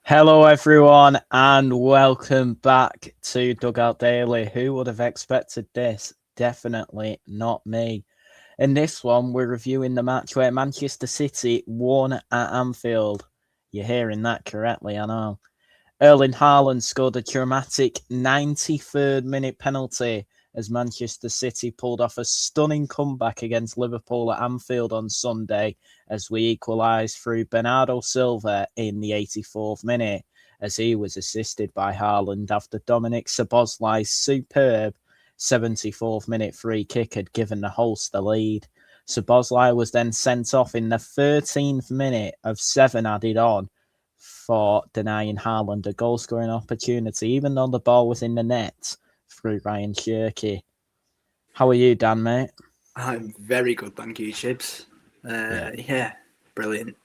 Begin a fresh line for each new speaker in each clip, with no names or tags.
Hello, everyone, and welcome back to Dugout Daily. Who would have expected this? Definitely not me. In this one, we're reviewing the match where Manchester City won at Anfield. You're hearing that correctly, I know. Erling Haaland scored a dramatic 93rd minute penalty as Manchester City pulled off a stunning comeback against Liverpool at Anfield on Sunday as we equalised through Bernardo Silva in the 84th minute, as he was assisted by Haaland after Dominik Szoboszlai's superb 74th minute free kick had given the hosts the lead. Szoboszlai was then sent off in the 13th minute of 7 added on for denying Haaland a goal-scoring opportunity, even though the ball was in the net through Rayan Cherki. How are you, Dan, mate?
I'm very good, thank you, Chibs. Brilliant.
Yeah.
Brilliant.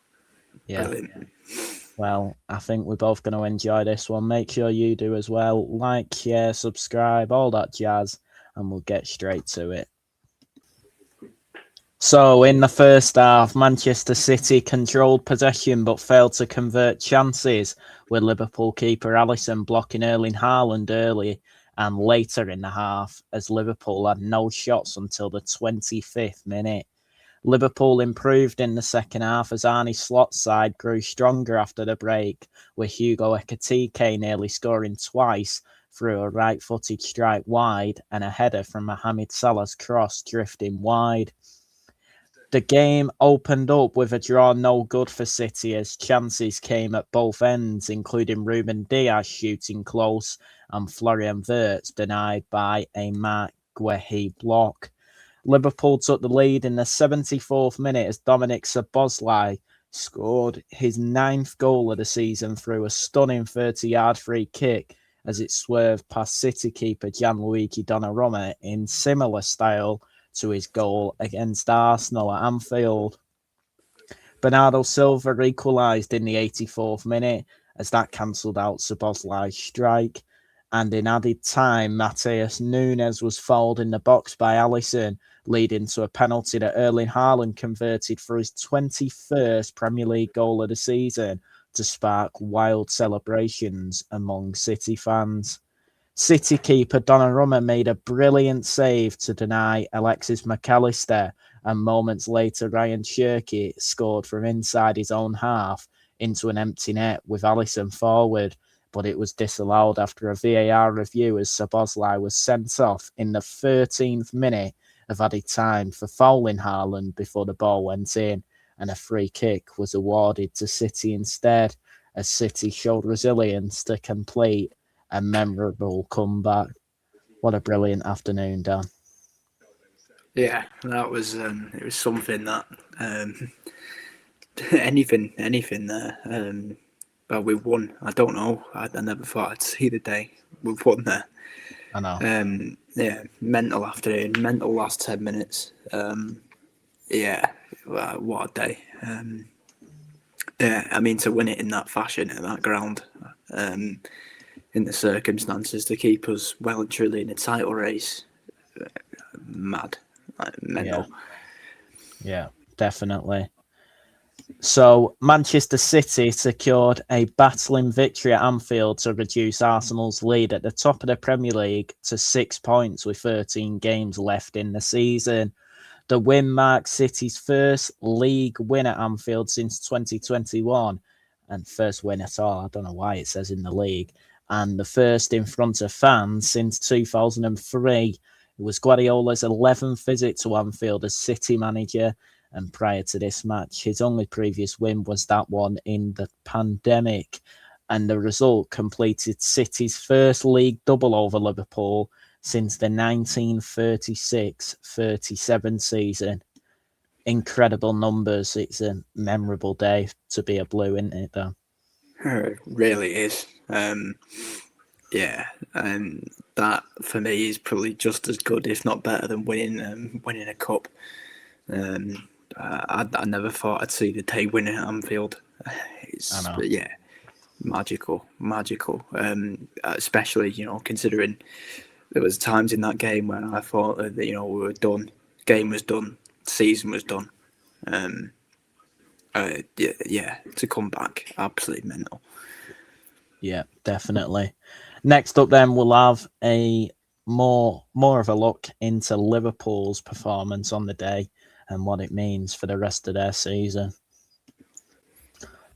Well, I think we're both going to enjoy this one. Make sure you do as well. Like, share, subscribe, all that jazz, and we'll get straight to it. So, in the first half, Manchester City controlled possession but failed to convert chances, with Liverpool keeper Alisson blocking Erling Haaland early and later in the half, as Liverpool had no shots until the 25th minute. Liverpool improved in the second half as Arne Slot's side grew stronger after the break, with Hugo Ekitike nearly scoring twice through a right-footed strike wide and a header from Mohamed Salah's cross drifting wide. The game opened up with a draw no good for City as chances came at both ends, including Ruben Dias shooting close and Florian Wirtz denied by a Marc Guehi block. Liverpool took the lead in the 74th minute as Dominik Szoboszlai scored his 9th goal of the season through a stunning 30-yard free kick as it swerved past City keeper Gianluigi Donnarumma in similar style to his goal against Arsenal at Anfield. Bernardo Silva equalised in the 84th minute as that cancelled out Szoboszlai's strike. And in added time, Matheus Nunes was fouled in the box by Alisson, leading to a penalty that Erling Haaland converted for his 21st Premier League goal of the season to spark wild celebrations among City fans. City keeper Donnarumma made a brilliant save to deny Alexis McAllister, and moments later Rayan Cherki scored from inside his own half into an empty net with Alisson forward, but it was disallowed after a VAR review as Szoboszlai was sent off in the 13th minute of added time for fouling Haaland before the ball went in, and a free kick was awarded to City instead, as City showed resilience to complete a memorable comeback. What a brilliant afternoon, Dan.
Yeah, that was it was something that anything there. But we won. I don't know. I never thought I'd see the day we've won there.
I know.
Mental afternoon, mental last 10 minutes. What a day. To win it in that fashion at that ground, in the circumstances, to keep us well and truly in a title race, mad, mental.
Yeah, definitely. So, Manchester City secured a battling victory at Anfield to reduce Arsenal's lead at the top of the Premier League to 6 points with 13 games left in the season. The win marked City's first league win at Anfield since 2021, and first win at all. I don't know why it says in the league. And the first in front of fans since 2003. It was Guardiola's 11th visit to Anfield as City manager, and prior to this match, his only previous win was that one in the pandemic. And the result completed City's first league double over Liverpool since the 1936-37 season. Incredible numbers. It's a memorable day to be a Blue, isn't it, Dan?
It really is. And that for me is probably just as good, if not better, than winning a cup. I never thought I'd see the day winning at Anfield. Magical. Especially, considering there was times in that game when I thought that we were done, game was done, season was done. To come back, absolutely mental.
Yeah, definitely. Next up, then we'll have a more of a look into Liverpool's performance on the day and what it means for the rest of their season.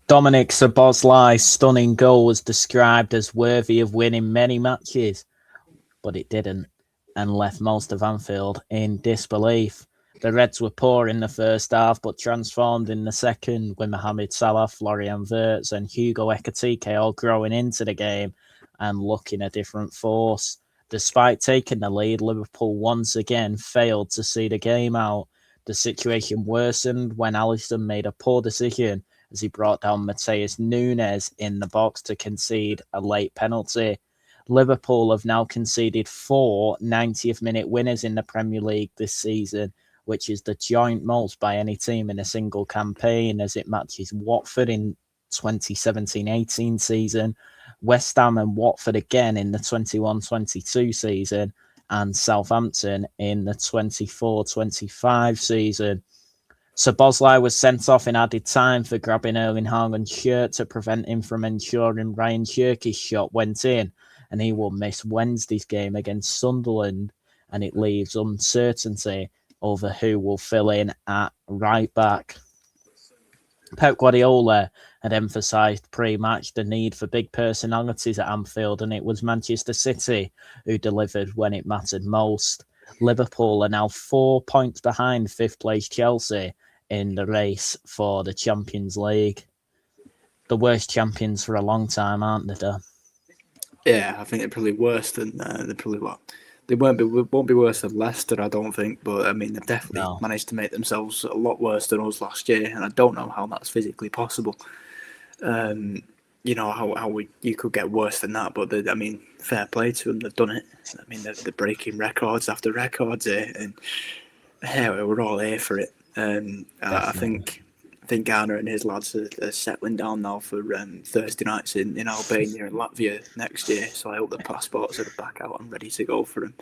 Dominik Szoboszlai's stunning goal was described as worthy of winning many matches, but it didn't, and left most of Anfield in disbelief. The Reds were poor in the first half, but transformed in the second, with Mohamed Salah, Florian Wirtz, and Hugo Ekitike all growing into the game and looking a different force. Despite taking the lead, Liverpool once again failed to see the game out. The situation worsened when Alisson made a poor decision as he brought down Mateus Nunes in the box to concede a late penalty. Liverpool have now conceded 4 90th minute winners in the Premier League this season, which is the joint most by any team in a single campaign, as it matches Watford in 2017-18 season, West Ham and Watford again in the 21-22 season, and Southampton in the 24-25 season. Szoboszlai was sent off in added time for grabbing Erling Haaland's shirt to prevent him from ensuring Rayan Cherki's shot went in, and he will miss Wednesday's game against Sunderland, and it leaves uncertainty over who will fill in at right back. Pep Guardiola had emphasised pre-match the need for big personalities at Anfield, and it was Manchester City who delivered when it mattered most. Liverpool are now 4 points behind fifth place Chelsea in the race for the Champions League. The worst champions for a long time, aren't they, Dan?
Yeah, I think they're probably worse than they're probably what they won't be worse than Leicester, I don't think. But I mean, they've definitely managed to make themselves a lot worse than us last year, and I don't know how that's physically possible. You know how you could get worse than that, but I mean, fair play to them, they've done it. I mean, they're breaking records after records here, and yeah, we're all here for it. I think Garner and his lads are settling down now for Thursday nights in Albania and Latvia next year. So I hope the passports are back out and ready to go for them.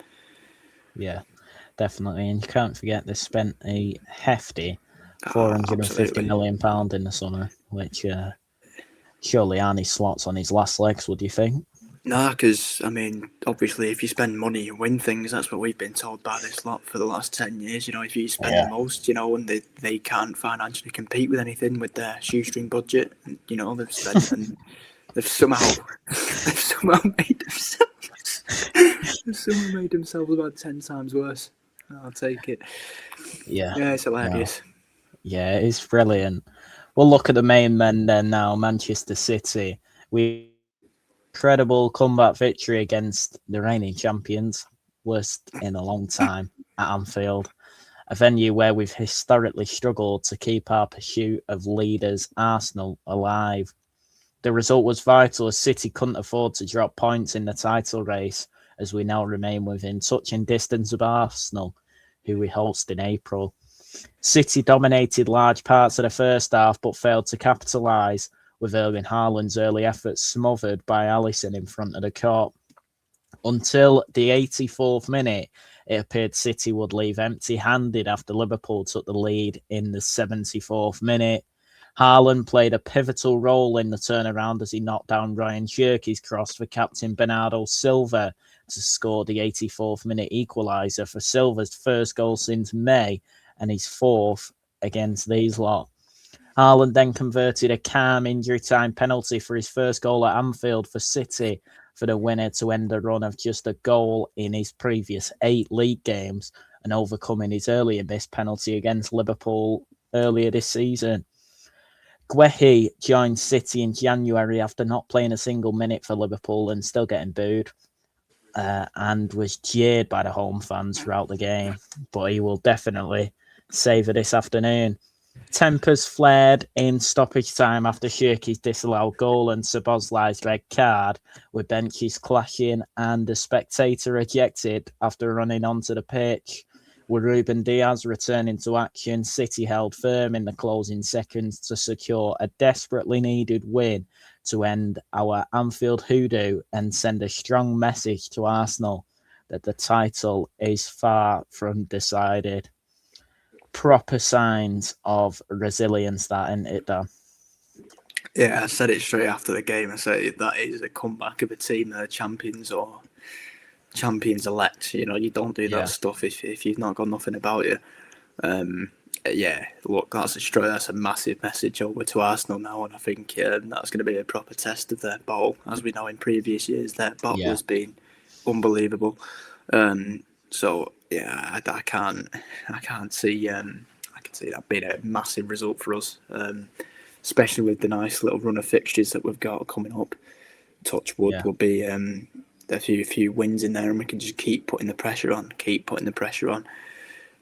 Yeah, definitely. And you can't forget they spent a hefty £450 million in the summer, which surely aren't his slots on his last legs, would you think?
No, because, I mean, obviously, if you spend money, you win things. That's what we've been told by this lot for the last 10 years. You know, if you spend the most, you know, and they can't financially compete with anything with their shoestring budget, you know, they've spent and they've somehow made themselves about 10 times worse. I'll take it.
Yeah,
it's hilarious.
Yeah, it's brilliant. We'll look at the main men then now. Manchester City. Incredible comeback victory against the reigning champions, worst in a long time at Anfield, a venue where we've historically struggled to keep our pursuit of leaders Arsenal alive. The result was vital as City couldn't afford to drop points in the title race, as we now remain within touching distance of Arsenal, who we host in April. City dominated large parts of the first half but failed to capitalise, with Erling Haaland's early efforts smothered by Alisson in front of the court. Until the 84th minute, it appeared City would leave empty-handed after Liverpool took the lead in the 74th minute. Haaland played a pivotal role in the turnaround as he knocked down Rayan Cherki's cross for captain Bernardo Silva to score the 84th minute equaliser for Silva's first goal since May and his fourth against these lot. Haaland then converted a calm injury time penalty for his first goal at Anfield for City for the winner to end a run of just a goal in his previous 8 league games and overcoming his earlier missed penalty against Liverpool earlier this season. Guehi joined City in January after not playing a single minute for Liverpool and still getting booed, and was jeered by the home fans throughout the game, but he will definitely savour this afternoon. Tempers flared in stoppage time after Cherki's disallowed goal and Szoboszlai's red card, with benches clashing and a spectator ejected after running onto the pitch. With Ruben Diaz returning to action, City held firm in the closing seconds to secure a desperately needed win to end our Anfield hoodoo and send a strong message to Arsenal that the title is far from decided. Proper signs of resilience, that, isn't it, Dan?
Yeah, I said it straight after the game. I said that is a comeback of a team that are champions or champions elect. You know, you don't do that stuff if you've not got nothing about you. Yeah, look, that's a massive message over to Arsenal now, and I think that's going to be a proper test of their bottle. As we know in previous years, their bottle has been unbelievable. So yeah, I can't see I can see that being a massive result for us, especially with the nice little run of fixtures that we've got coming up. Touch wood will be a few wins in there, and we can just keep putting the pressure on,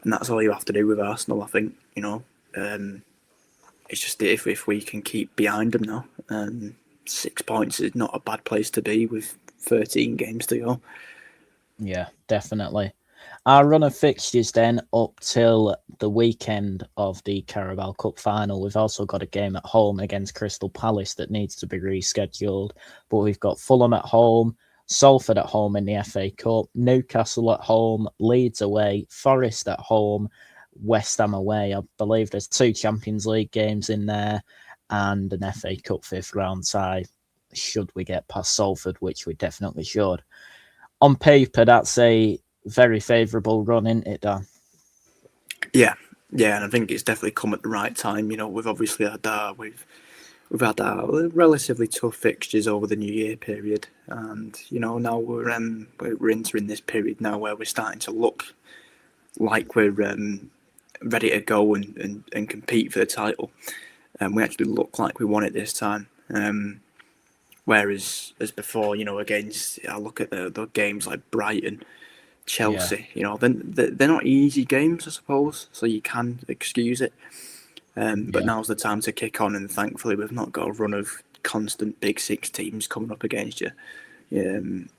and that's all you have to do with Arsenal. I think, you know, it's just if we can keep behind them now, 6 points is not a bad place to be with 13 games to go.
Yeah, definitely. Our run of fixtures then up till the weekend of the Carabao Cup final. We've also got a game at home against Crystal Palace that needs to be rescheduled, but we've got Fulham at home, Salford at home in the FA Cup, Newcastle at home, Leeds away, Forest at home, West Ham away. I believe there's 2 Champions League games in there and an FA Cup 5th round tie, should we get past Salford, which we definitely should. On paper, that's a very favourable run, isn't it, Dan?
Yeah, and I think it's definitely come at the right time. You know, we've obviously had we've had our relatively tough fixtures over the New Year period, and you know now we're entering this period now where we're starting to look like we're ready to go and compete for the title, and we actually look like we won it this time. Whereas as before, you know, I look at the games like Brighton, Chelsea. You know, they're not easy games, I suppose, so you can excuse it. But now's the time to kick on, and thankfully we've not got a run of constant Big Six teams coming up against you. And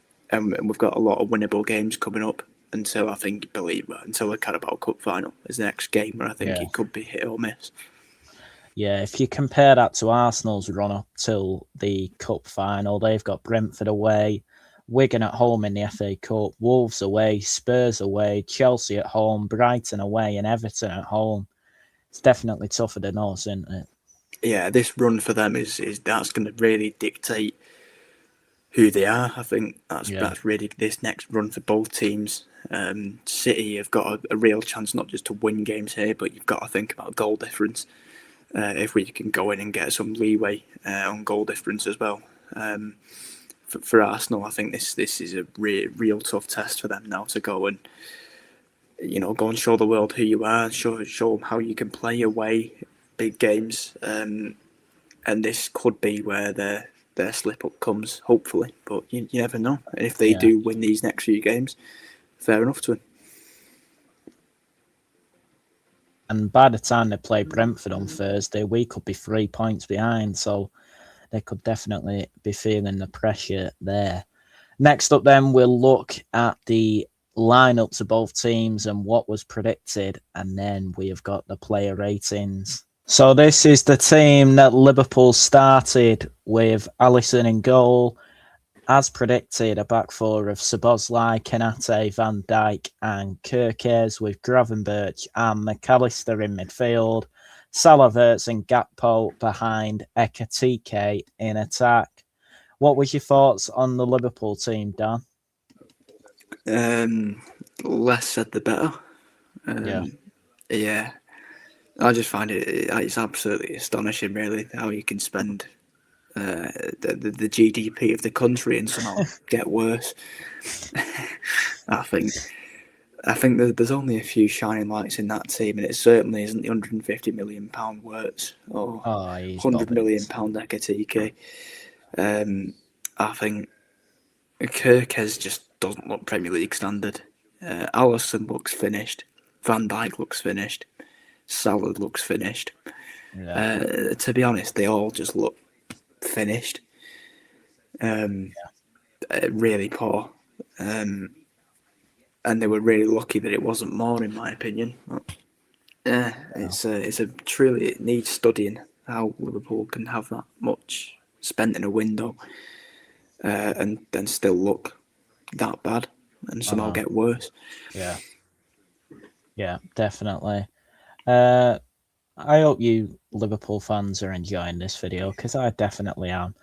we've got a lot of winnable games coming up until the Carabao Cup final is the next game where I think it could be hit or miss.
Yeah, if you compare that to Arsenal's run up till the Cup final, they've got Brentford away, Wigan at home in the FA Cup, Wolves away, Spurs away, Chelsea at home, Brighton away, and Everton at home. It's definitely tougher than us, isn't it?
Yeah, this run for them is that's going to really dictate who they are. I think that's really this next run for both teams. City have got a real chance not just to win games here, but you've got to think about goal difference. If we can go in and get some leeway on goal difference as well. For Arsenal, I think this is a real tough test for them now to go and show the world who you are, show them how you can play away big games, and this could be where their slip up comes, hopefully. But you never know. And if they do win these next few games, fair enough to them.
And by the time they play Brentford on Thursday, we could be 3 points behind. So they could definitely be feeling the pressure there. Next up, then, we'll look at the lineups of both teams and what was predicted. And then we have got the player ratings. So this is the team that Liverpool started with Alisson in goal. As predicted, a back four of Szoboszlai, Konate, Van Dijk and Cherki, with Gravenberch and McAllister in midfield. Salah, Wirtz and Gakpo behind Ekitike in attack. What was your thoughts on the Liverpool team, Dan?
Less said the better. Yeah. I just find it's absolutely astonishing, really, how you can spend the GDP of the country and somehow get worse. I think there's only a few shining lights in that team, and it certainly isn't the £150 million Wirtz or £100 million Ekitike. I think Cherki just doesn't look Premier League standard. Alisson looks finished. Van Dijk looks finished. Salah looks finished. To be honest, they all just look finished. Really poor. And they were really lucky that it wasn't more, in my opinion. It needs studying how Liverpool can have that much spent in a window and then still look that bad and somehow get worse.
Yeah, definitely. I hope you Liverpool fans are enjoying this video because I definitely am.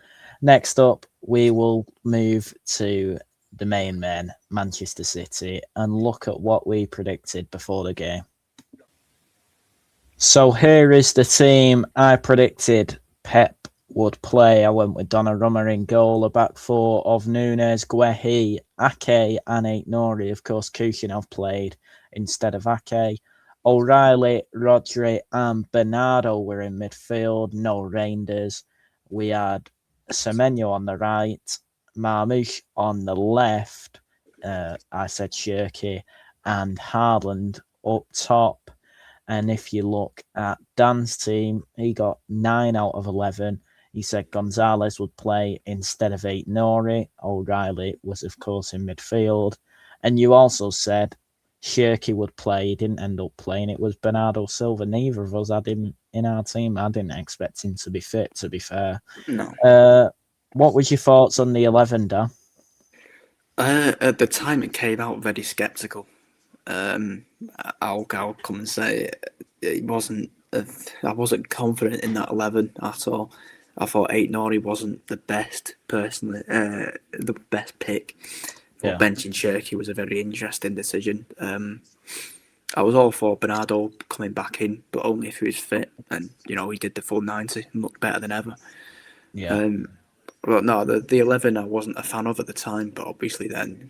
Next up, we will move to the main man, Manchester City, and look at what we predicted before the game. So here is the team I predicted Pep would play. I went with Donnarumma in goal, a back four of Núñez, Guehi, Ake, and Aït-Nouri. Of course, Kuchinov played instead of Ake. O'Reilly, Rodri, and Bernardo were in midfield. No Reinders. We had Semenyo on the right, Marmoush on the left. I said Cherki and Haaland up top. And if you look at Dan's team, he got 9 out of 11. He said Gonzalez would play instead of Aït-Nouri. O'Reilly was, of course, in midfield. And you also said Cherki would play. He didn't end up playing. It was Bernardo Silva. Neither of us had him in our team. I didn't expect him to be fit, to be fair.
No.
What was your thoughts on the 11, Dan?
At the time it came out, very sceptical. I'll come and say it wasn't. I wasn't confident in that 11 at all. I thought Aït-Nouri wasn't the best, personally, the best pick. But benching Cherki was a very interesting decision. I was all for Bernardo coming back in, but only if he was fit. And, he did the full 90 and looked better than ever.
Yeah.
Well, no, the 11 I wasn't a fan of at the time, but obviously then,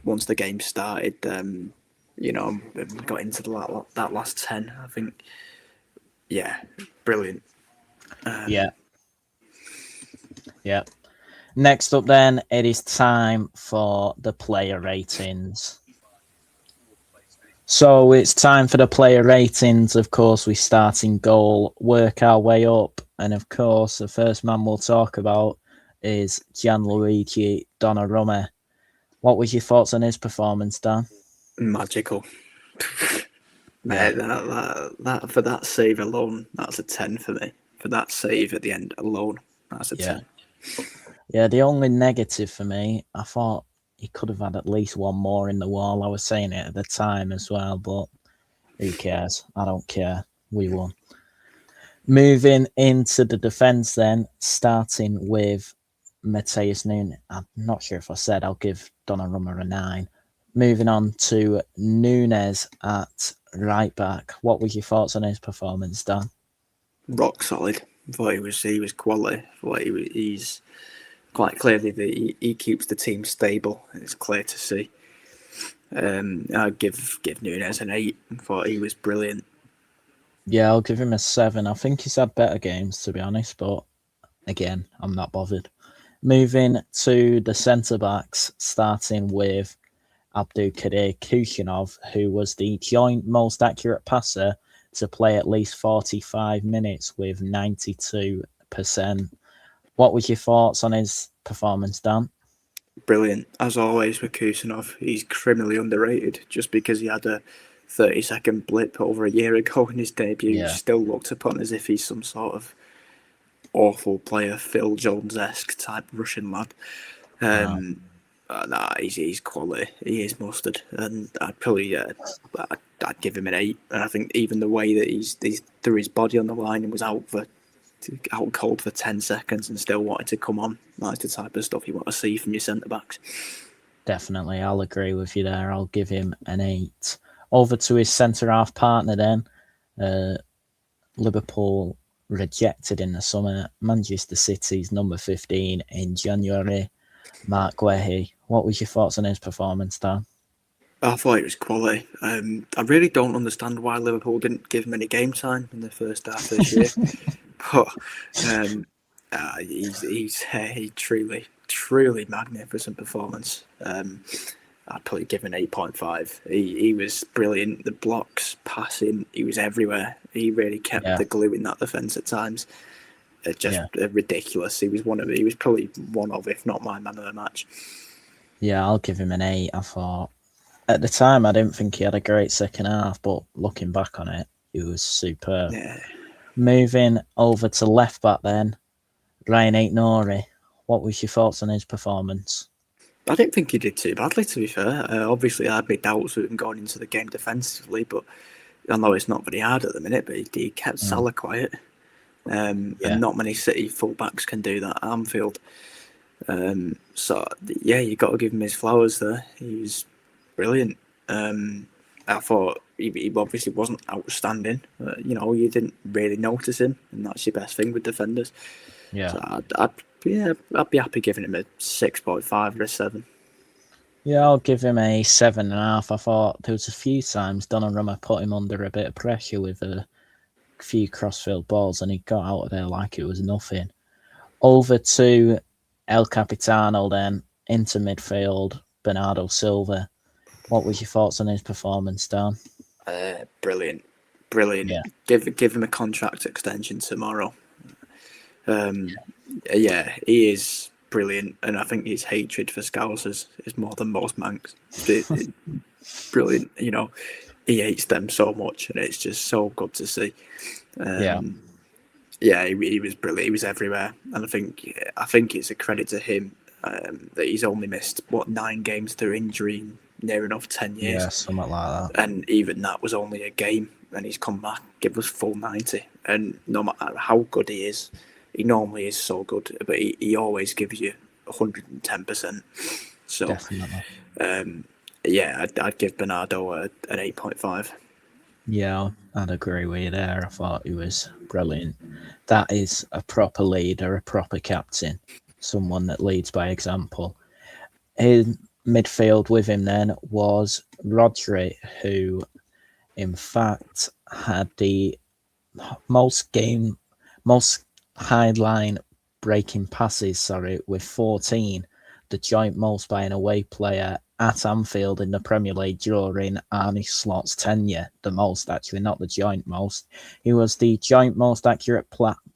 once the game started, got into that last 10, I think, brilliant.
Yeah. Next up then, it is time for the player ratings. So it's time for the player ratings. Of course, we start in goal, work our way up. And of course, the first man we'll talk about is Gianluigi Donnarumma. What was your thoughts on his performance, Dan?
Magical. Mate, that for that save alone, that's a 10 for me. For that save at the end alone, that's a 10.
Yeah, the only negative for me, I thought he could have had at least one more in the wall. I was saying it at the time as well, but who cares? I don't care. We won. Moving into the defence then, starting with Matheus Nunes. I'm not sure if I said I'll give Donnarumma a 9. Moving on to Núñez at right back. What were your thoughts on his performance, Dan?
Rock solid. I thought he was quality. I thought he's quite clearly that he keeps the team stable. It's clear to see. I'd give Núñez an 8. I thought he was brilliant.
Yeah, I'll give him a 7. I think he's had better games, to be honest, but again, I'm not bothered. Moving to the centre-backs, starting with Abdulkadir Kuchinov, who was the joint most accurate passer to play at least 45 minutes with 92%. What was your thoughts on his performance, Dan?
Brilliant. As always with Kuchinov, he's criminally underrated just because he had a 30-second blip over a year ago in his debut. Still looked upon as if he's some sort of awful player, Phil Jones-esque type Russian lad. He's quality. He is mustard, and I'd probably I'd give him an 8. And I think even the way that he's threw his body on the line and was out cold for 10 seconds and still wanted to come on. That's the type of stuff you want to see from your centre backs.
Definitely, I'll agree with you there. I'll give him an 8. Over to his centre half partner then. Liverpool rejected in the summer. Manchester City's number 15 in January. Mark Guehi. What was your thoughts on his performance, Dan?
I thought it was quality. I really don't understand why Liverpool didn't give him any game time in the first half this year. But he's a truly magnificent performance. I'd probably give him an 8.5. He was brilliant. The blocks, passing, he was everywhere. He really kept the glue in that defence at times. Ridiculous. He was probably one of, if not my man of the match.
Yeah, I'll give him an 8. I thought at the time I didn't think he had a great second half, but looking back on it, he was superb.
Yeah.
Moving over to left back then, Rayan Cherki. What was your thoughts on his performance?
I didn't think he did too badly, to be fair. Obviously, I had my doubts with him going into the game defensively, but I know it's not very hard at the minute, but he kept Salah quiet. And not many City fullbacks can do that at Anfield. So yeah, you got to give him his flowers there. He was brilliant. I thought he obviously wasn't outstanding. You didn't really notice him, and that's your best thing with defenders.
Yeah.
So I'd be happy giving him a 6.5 or a 7.
Yeah, I'll give him a 7.5. I thought there was a few times Donnarumma put him under a bit of pressure with a few crossfield balls, and he got out of there like it was nothing. Over to El Capitano then, into midfield, Bernardo Silva. What was your thoughts on his performance, Dan?
Brilliant. Yeah. Give him a contract extension tomorrow. Yeah, he is brilliant, and I think his hatred for Scousers is more than most Mancs. Brilliant. He hates them so much, and it's just so good to see. Yeah, he was brilliant. He was everywhere, and I think it's a credit to him that he's only missed 9 games through injury in near enough 10 years.
Yeah, something like that.
And even that was only a game, and he's come back, give us full 90. And no matter how good he is, he normally is so good, but he always gives you 110%. So,
definitely.
Yeah, I'd give Bernardo an 8.5.
Yeah, I'd agree with you there. I thought he was brilliant. That is a proper leader, a proper captain, someone that leads by example. In midfield with him then was Rodri, who in fact had the most high line breaking passes, with 14, the joint most by an away player at Anfield in the Premier League during Arne Slot's tenure. The most, actually, not the joint most. He was the joint most accurate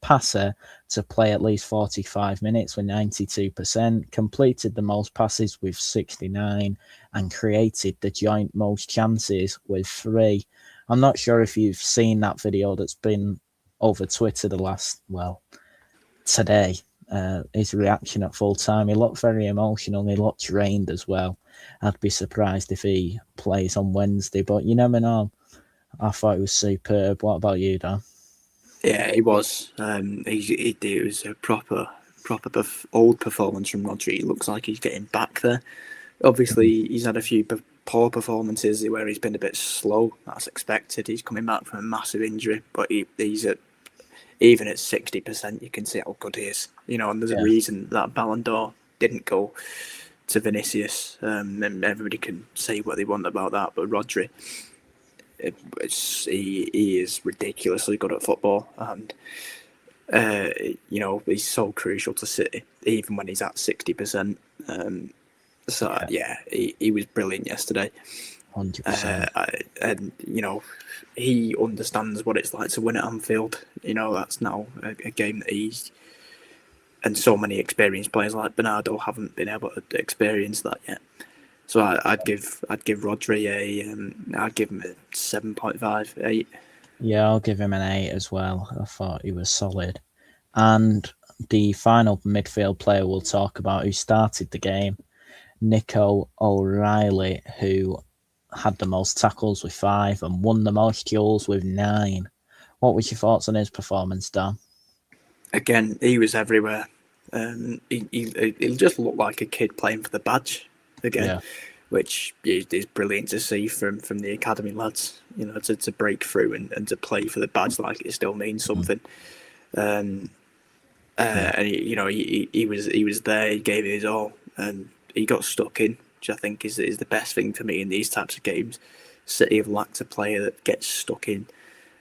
passer to play at least 45 minutes with 92%, completed the most passes with 69, and created the joint most chances with 3. I'm not sure if you've seen that video that's been over Twitter today. His reaction at full time, he looked very emotional. He looked drained as well. I'd be surprised if he plays on Wednesday, but you never know. I thought it was superb. What about you, Dan?
Yeah, he was. It was a proper old performance from Rodri. It looks like he's getting back there. Obviously, he's had a few poor performances where he's been a bit slow. That's expected. He's coming back from a massive injury, but he's even at 60%, you can see how good he is. And there's a reason that Ballon d'Or didn't go to Vinicius. And everybody can say what they want about that, but Rodri, he is ridiculously good at football, and he's so crucial to City, even when he's at 60%. He was brilliant yesterday.
100%.
And he understands what it's like to win at Anfield. That's now a game that he's, and so many experienced players like Bernardo haven't been able to experience that yet. So I'd give Rodri I'd give him a 7.5, 8.
Yeah, I'll give him an 8 as well. I thought he was solid. And the final midfield player we'll talk about who started the game, Nico O'Reilly, who had the most tackles with 5 and won the most duels with 9. What was your thoughts on his performance, Dan?
Again, he was everywhere. He just looked like a kid playing for the badge again, which is brilliant to see from the academy lads. To break through and to play for the badge, like it still means something. And he was there. He gave it his all, and he got stuck in, which I think is the best thing for me in these types of games. City have lacked a player that gets stuck in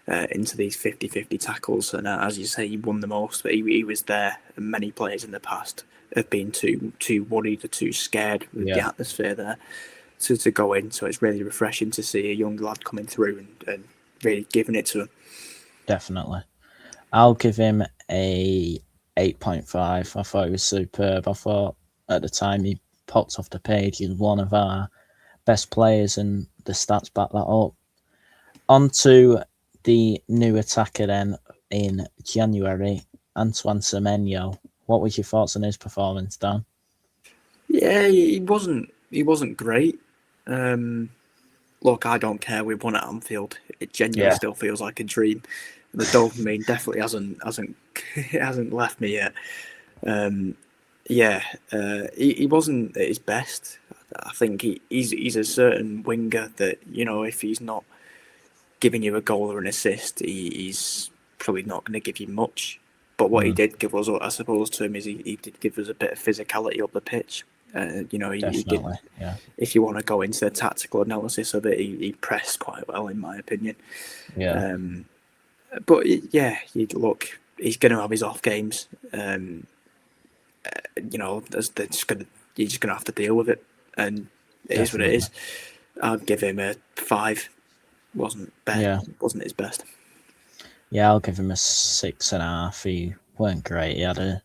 into these 50-50 tackles, and as you say, he won the most, but he was there. And many players in the past have been too worried or too scared with the atmosphere there to go in, so it's really refreshing to see a young lad coming through and really giving it to him.
Definitely. I'll give him a 8.5. I thought it was superb. I thought at the time he popped off the page, he's one of our best players, and the stats back that up. On to the new attacker then in January, Antoine Semenyo. What was your thoughts on his performance, Dan?
Yeah, he wasn't great. look, I don't care. We've won at Anfield. It genuinely still feels like a dream. The dopamine definitely hasn't left me yet. He wasn't at his best. I think he's a certain winger that, if he's not giving you a goal or an assist, he's probably not going to give you much. But what he did give us, I suppose, to him is he did give us a bit of physicality up the pitch. He did.
Yeah.
If you want to go into the tactical analysis of it, he pressed quite well, in my opinion.
Yeah.
But look, he's going to have his off games. You're just going to have to deal with it, and it is what it is. I'd give him a 5. Wasn't his best.
Yeah, I'll give him a 6.5. He weren't great. He had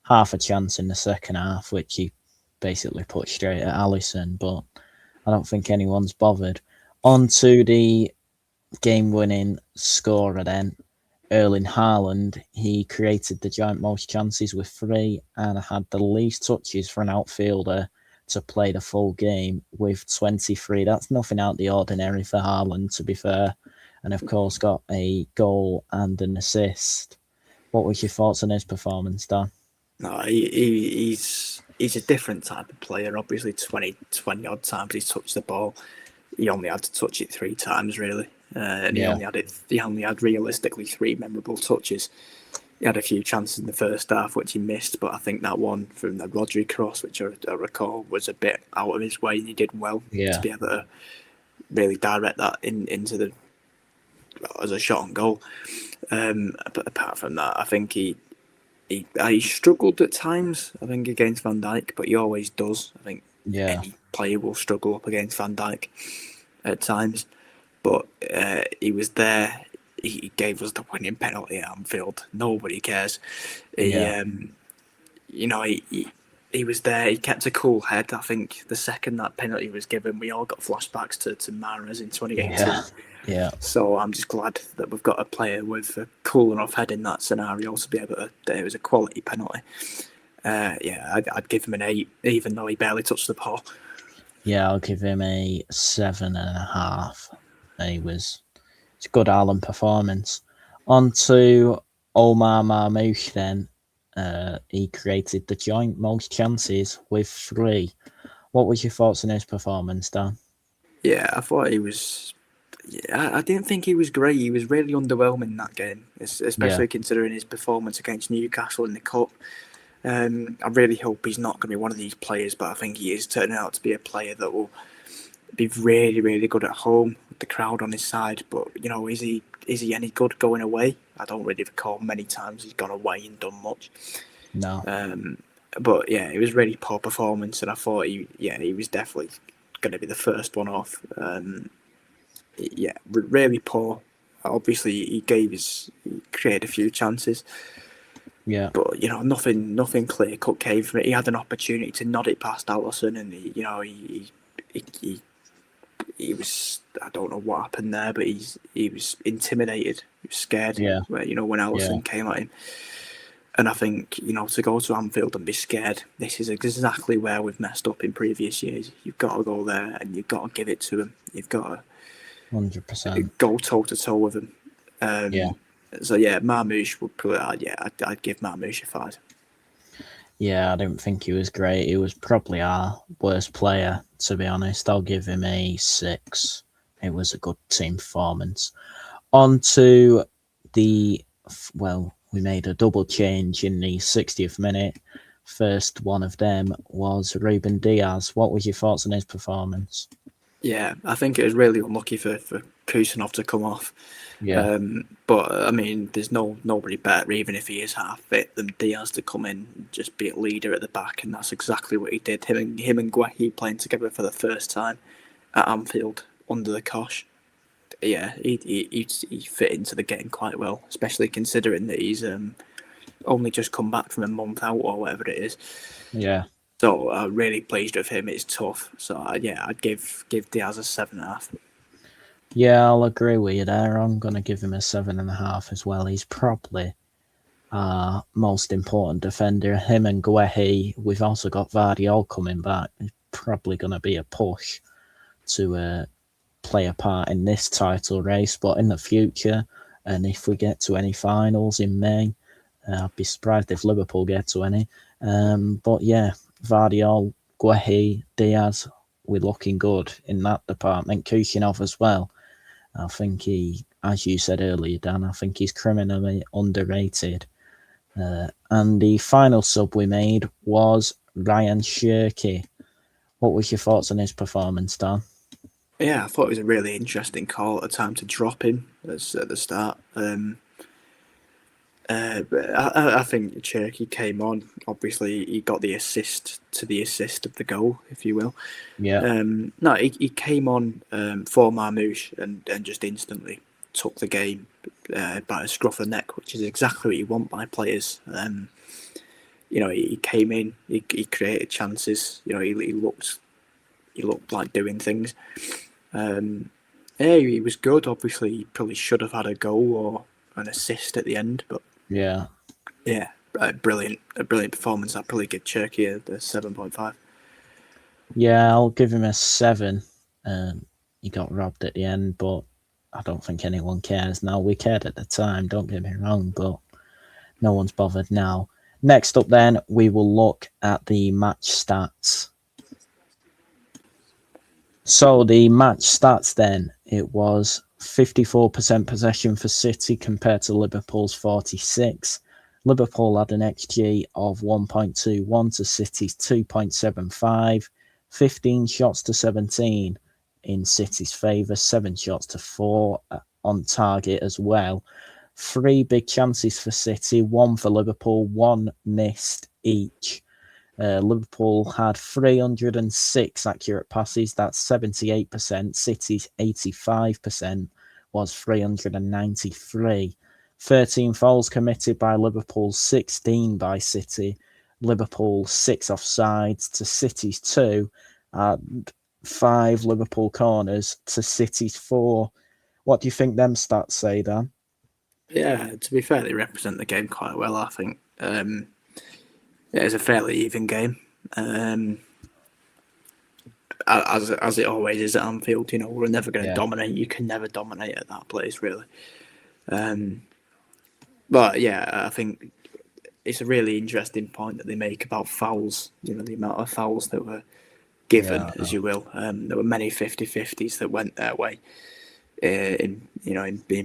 half a chance in the second half, which he basically put straight at Alisson, but I don't think anyone's bothered. On to the game-winning scorer then, Erling Haaland. He created the joint most chances with 3 and had the least touches for an outfielder to play the full game with 23. That's nothing out of the ordinary for Haaland, to be fair. And of course, got a goal and an assist. What was your thoughts on his performance, Dan?
No, he's a different type of player. Obviously, 20 odd times he's touched the ball. He only had to touch it 3 times, really. He only had realistically 3 memorable touches. He had a few chances in the first half, which he missed, but I think that one from the Rodri cross, which I recall, was a bit out of his way, and he did well to be able to really direct that into as a shot on goal. But apart from that, I think he struggled at times, I think, against Van Dijk, but he always does. I think any player will struggle up against Van Dijk at times. But he was there. He gave us the winning penalty at Anfield. Nobody cares. He was there. He kept a cool head. I think the second that penalty was given, we all got flashbacks to Mahrez in 2018.
Yeah.
So I'm just glad that we've got a player with a cool enough head in that scenario to be able to. It was a quality penalty. I'd give him an 8, even though he barely touched the ball.
Yeah, I'll give him a 7.5. It's a good Haaland performance. On to Omar Marmoush then. He created the joint most chances with 3. What was your thoughts on his performance, Dan?
Yeah, I thought he was... Yeah, I didn't think he was great. He was really underwhelming in that game, especially considering his performance against Newcastle in the Cup. I really hope he's not going to be one of these players, but I think he is turning out to be a player that will be really, really good at home with the crowd on his side. But, is he any good going away? I don't really recall many times he's gone away and done much.
No.
But, yeah, it was really poor performance, and I thought he was definitely going to be the first one off. Really poor. Obviously, he created a few chances.
Yeah.
But, nothing clear-cut came from it. He had an opportunity to nod it past Alisson, and, he was, I don't know what happened there, but he was intimidated. He was scared when Alisson came at him. And I think, to go to Anfield and be scared, this is exactly where we've messed up in previous years. You've got to go there and you've got to give it to him. You've got to
100%
go toe-to-toe with him. So, Marmoush would probably, I'd give Marmoush a 5.
Yeah, I didn't think he was great. He was probably our worst player, to be honest. I'll give him a 6. It was a good team performance. On to we made a double change in the 60th minute. First one of them was Ruben Diaz. What was your thoughts on his performance?
Yeah, I think it was really unlucky for Kusanov to come off.
Yeah.
But I mean, there's nobody better, even if he is half fit, than Diaz to come in and just be a leader at the back, and that's exactly what he did. Him and Guehi playing together for the first time at Anfield under the cosh. Yeah, he fit into the game quite well, especially considering that he's only just come back from a month out or whatever it is.
Yeah.
So I'm really pleased with him. It's tough. So I'd give Diaz a 7.5.
Yeah, I'll agree with you there. I'm going to give him a 7.5 as well. He's probably our most important defender. Him and Guehi. We've also got Vardy all coming back. It's probably going to be a push to play a part in this title race, but in the future, and if we get to any finals in May, I'd be surprised if Liverpool get to any. But yeah, Vardiol, Guehi, Diaz, we're looking good in that department. Kuchinov as well. I think he, as you said earlier, Dan, I think he's criminally underrated. And the final sub we made was Rayan Cherki. What was your thoughts on his performance, Dan?
Yeah, I thought it was a really interesting call at the time to drop him at the start. But I think Cherki came on. Obviously, he got the assist of the goal, if you will.
Yeah.
No, he came on for Marmoush and just instantly took the game by a scruff of the neck, which is exactly what you want by players. He came in, he created chances. He looked like doing things. He was good. Obviously, he probably should have had a goal or an assist at the end, but yeah, a brilliant performance. I'd probably give Cherki a 7.5.
Yeah, I'll give him a 7. He got robbed at the end, but I don't think anyone cares now. We cared at the time, don't get me wrong, but no one's bothered now. Next up then, we will look at the match stats. So the match stats then, it was 54% possession for City compared to Liverpool's 46. Liverpool had an XG of 1.21 to City's 2.75, 15 shots to 17 in City's favour, 7 shots to 4 on target as well. 3 big chances for City, 1 for Liverpool, 1 missed each. Liverpool had 306 accurate passes, that's 78%. City's 85% was 393. 13 fouls committed by Liverpool, 16 by City. Liverpool 6 offsides to City's 2, and 5 Liverpool corners to City's 4. What do you think them stats say, Dan?
Yeah, to be fair, they represent the game quite well, I think. It's a fairly even game, as it always is at Anfield. We're never going to dominate. You can never dominate at that place, really. But yeah, I think it's a really interesting point that they make about fouls. The amount of fouls that were given, as you will. There were many 50-50s that went their way, in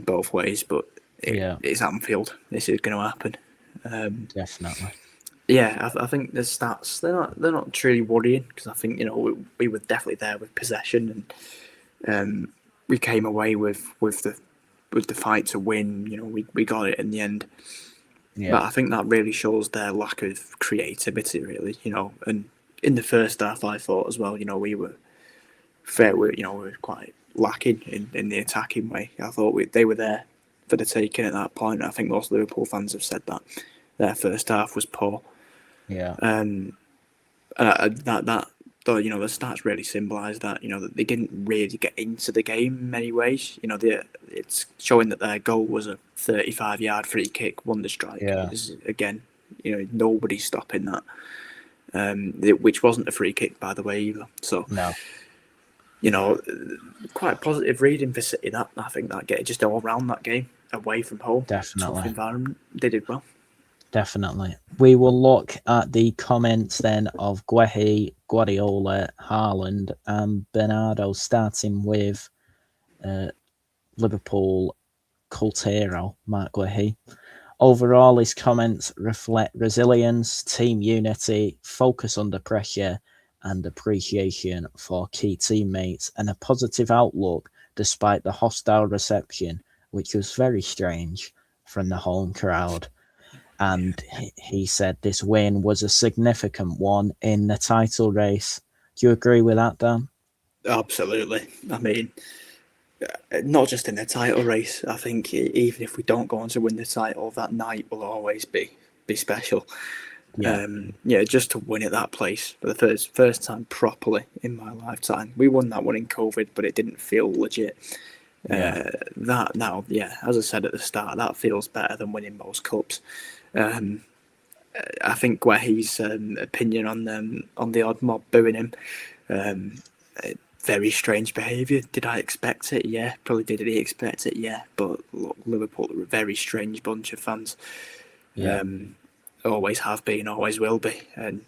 both ways. But it's Anfield. This is going to happen.
Definitely.
Yeah, I think the stats they're not truly worrying, because I think we were definitely there with possession, and we came away with the fight to win. We got it in the end. Yeah. But I think that really shows their lack of creativity, really. And in the first half, I thought as well. We were fair. We were quite lacking in the attacking way. I thought they were there for the taking at that point. I think most Liverpool fans have said that their first half was poor.
Yeah.
That the stats really symbolise that. That they didn't really get into the game in many ways. It's showing that their goal was a 35-yard free kick, won the strike.
Yeah.
Again, nobody's stopping that. Which wasn't a free kick, by the way, either. So
no.
Quite positive reading for City. That I think that game just all around that game away from home.
Definitely.
Tough environment. They did well.
Definitely. We will look at the comments then of Guehi, Guardiola, Haaland, and Bernardo, starting with Liverpool cult hero, Mark Guehi. Overall, his comments reflect resilience, team unity, focus under pressure, and appreciation for key teammates, and a positive outlook despite the hostile reception, which was very strange from the home crowd. And he said this win was a significant one in the title race. Do you agree with that, Dan?
Absolutely. I mean, not just in the title race. I think even if we don't go on to win the title, that night will always be special. Yeah. Just to win at that place for the first time properly in my lifetime. We won that one in COVID, but it didn't feel legit. That now, as I said at the start, that feels better than winning most cups. I think Guehi's opinion on the odd mob booing him, very strange behaviour. Did I expect it? Yeah. Probably did he expect it? Yeah. But look, Liverpool are a very strange bunch of fans.
Yeah.
Always have been, always will be. And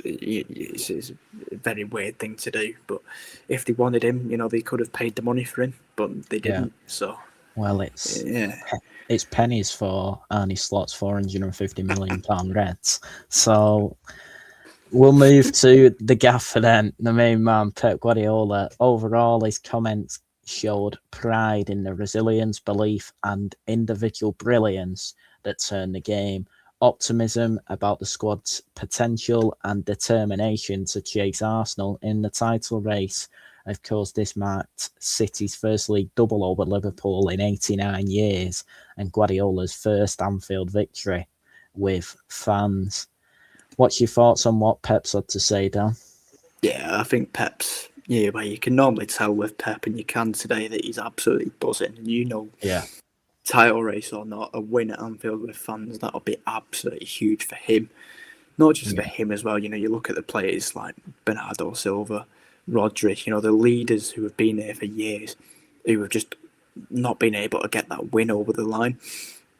it's a very weird thing to do. But if they wanted him, they could have paid the money for him, but they didn't. So,
well, it's pennies for Arne Slot's £450 million Reds. So we'll move to the gaffer then, the main man, Pep Guardiola. Overall, his comments showed pride in the resilience, belief, and individual brilliance that turned the game, optimism about the squad's potential, and determination to chase Arsenal in the title race. Of course, this marked City's first league double over Liverpool in 89 years and Guardiola's first Anfield victory with fans. What's your thoughts on what Pep's had to say, Dan?
Yeah, I think Pep's, where you can normally tell with Pep, and you can today, that he's absolutely buzzing. And title race or not, a win at Anfield with fans, that'll be absolutely huge for him. Not just for him as well. You look at the players like Bernardo Silva, Rodri, the leaders who have been there for years, who have just not been able to get that win over the line.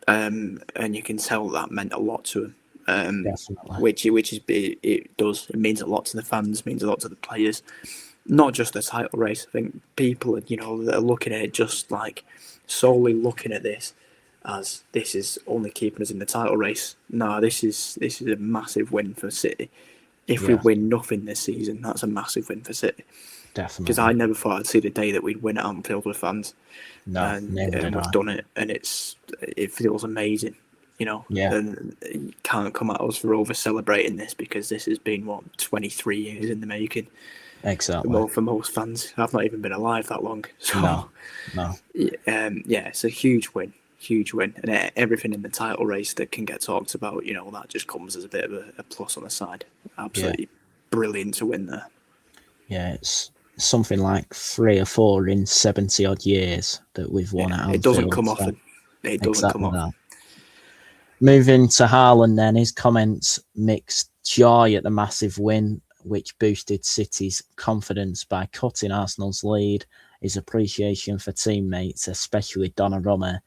And you can tell that meant a lot to him. Which is it does. It means a lot to the fans, means a lot to the players. Not just the title race. I think people, that are looking at it just like solely looking at this as this is only keeping us in the title race. No, this is a massive win for City. If we win nothing this season, that's a massive win for City.
Definitely.
Because I never thought I'd see the day that we'd win at Anfield with fans.
No, never did.
We've done it, and it feels amazing. And you can't come at us for over celebrating this, because this has been 23 years in the making.
Exactly.
For most fans, I've not even been alive that long. So,
no.
It's a huge win, and everything in the title race that can get talked about, that just comes as a bit of a plus on the side. Absolutely brilliant to win there.
Yeah, it's something like 3 or 4 in 70 odd years that we've won at Anfield.
It doesn't come often. It doesn't come often.
Moving to Haaland then, his comments mixed joy at the massive win, which boosted City's confidence by cutting Arsenal's lead, his appreciation for teammates, especially Donnarumma,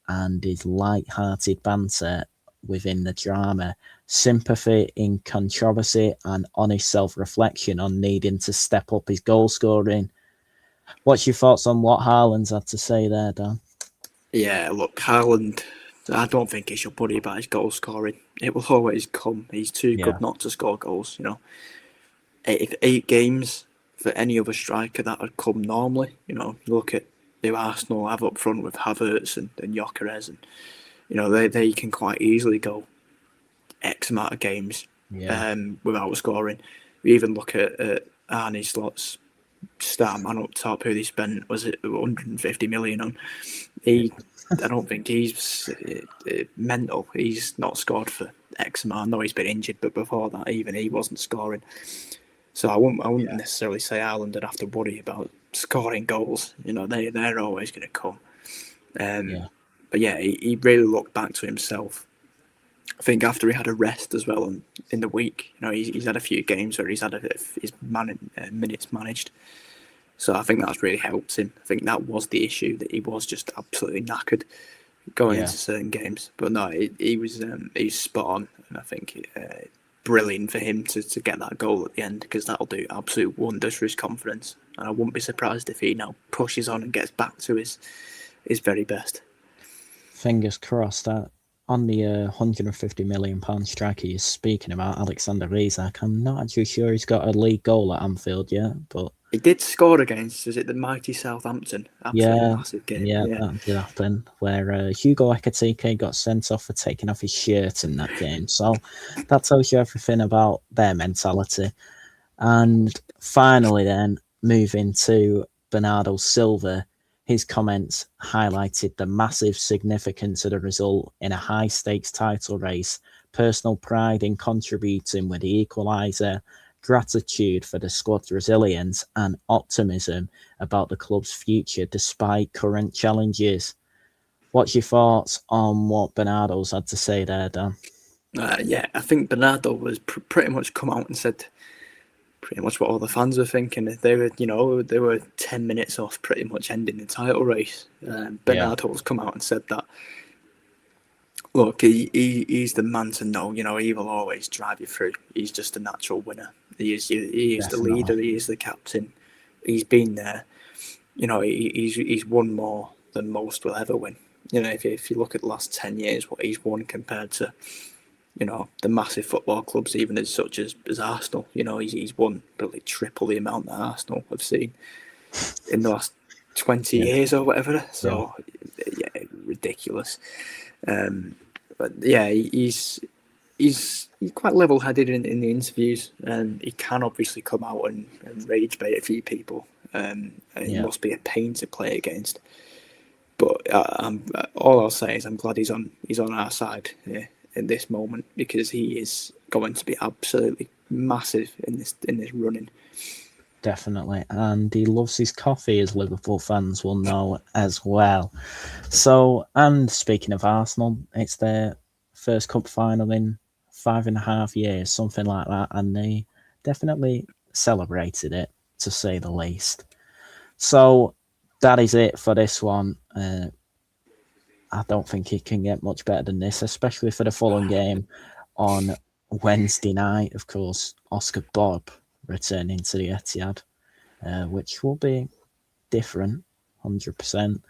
and his light-hearted banter within the drama, sympathy in controversy, and honest self-reflection on needing to step up his goal scoring. What's your thoughts on what Haaland's had to say there, Dan?
Yeah, look, Haaland, I don't think he should worry about his goal scoring. It will always come. He's too good not to score goals, 8 games for any other striker, that would come normally. Look at who Arsenal have up front with Havertz and Gyökeres, and they can quite easily go X amount of games without scoring. We even look at Arne Slot's star man up top, who they spent, was it 150 million on? I don't think he's mental. He's not scored for X amount. I know he's been injured, but before that, even he wasn't scoring. So I wouldn't necessarily say Haaland would have to worry about scoring goals. They're always going to come. But he really looked back to himself. I think after he had a rest as well in the week, he's had a few games where he's had his minutes managed. So I think that's really helped him. I think that was the issue, that he was just absolutely knackered going into certain games. But no, he was spot on, and I think brilliant for him to get that goal at the end, because that'll do absolute wonders for his confidence. And I wouldn't be surprised if he now pushes on and gets back to his very best.
Fingers crossed. On the £150 million striker you're speaking about, Alexander Isak, I'm not actually sure he's got a league goal at Anfield yet, but
he did score against, is it the mighty Southampton? Absolutely massive game.
Yeah, that did happen, where Hugo Ekitike got sent off for taking off his shirt in that game. So that tells you everything about their mentality. And finally then, moving to Bernardo Silva, his comments highlighted the massive significance of the result in a high-stakes title race, personal pride in contributing with the equaliser, gratitude for the squad's resilience, and optimism about the club's future despite current challenges. What's your thoughts on what Bernardo's had to say there, Dan?
I think Bernardo was pretty much come out and said pretty much what all the fans were thinking. They were 10 minutes off pretty much ending the title race. Bernardo's come out and said that. Look, he's the man to know. He will always drive you through. He's just a natural winner. He is the leader. He is the captain. He's been there. He's won more than most will ever win. If you look at the last 10 years, what he's won compared to, the massive football clubs, even as such as Arsenal. He's won probably triple the amount that Arsenal have seen in the last 20 years or whatever. So, ridiculous. But yeah, he's quite level-headed in the interviews, and he can obviously come out and rage bait a few people. And he must be a pain to play against. But all I'll say is I'm glad he's on our side here in this moment, because he is going to be absolutely massive in this running.
Definitely, and he loves his coffee, as Liverpool fans will know as well. So, and speaking of Arsenal, it's their first cup final in 5.5 years, something like that, and they definitely celebrated it, to say the least. So, that is it for this one. I don't think it can get much better than this, especially for the Fulham game on Wednesday night. Of course, Oscar Bob returning to the Etihad, which will be different, 100%.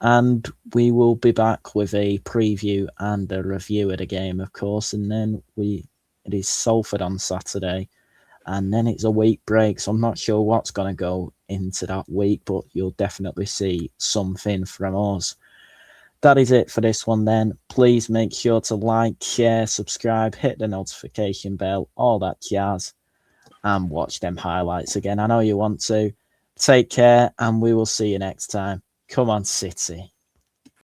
And we will be back with a preview and a review of the game, of course. And then it is Salford on Saturday, and then it's a week break. So I'm not sure what's going to go into that week, but you'll definitely see something from us. That is it for this one then. Please make sure to like, share, subscribe, hit the notification bell, all that jazz, and watch them highlights again. I know you want to. Take care, and we will see you next time. Come on, City.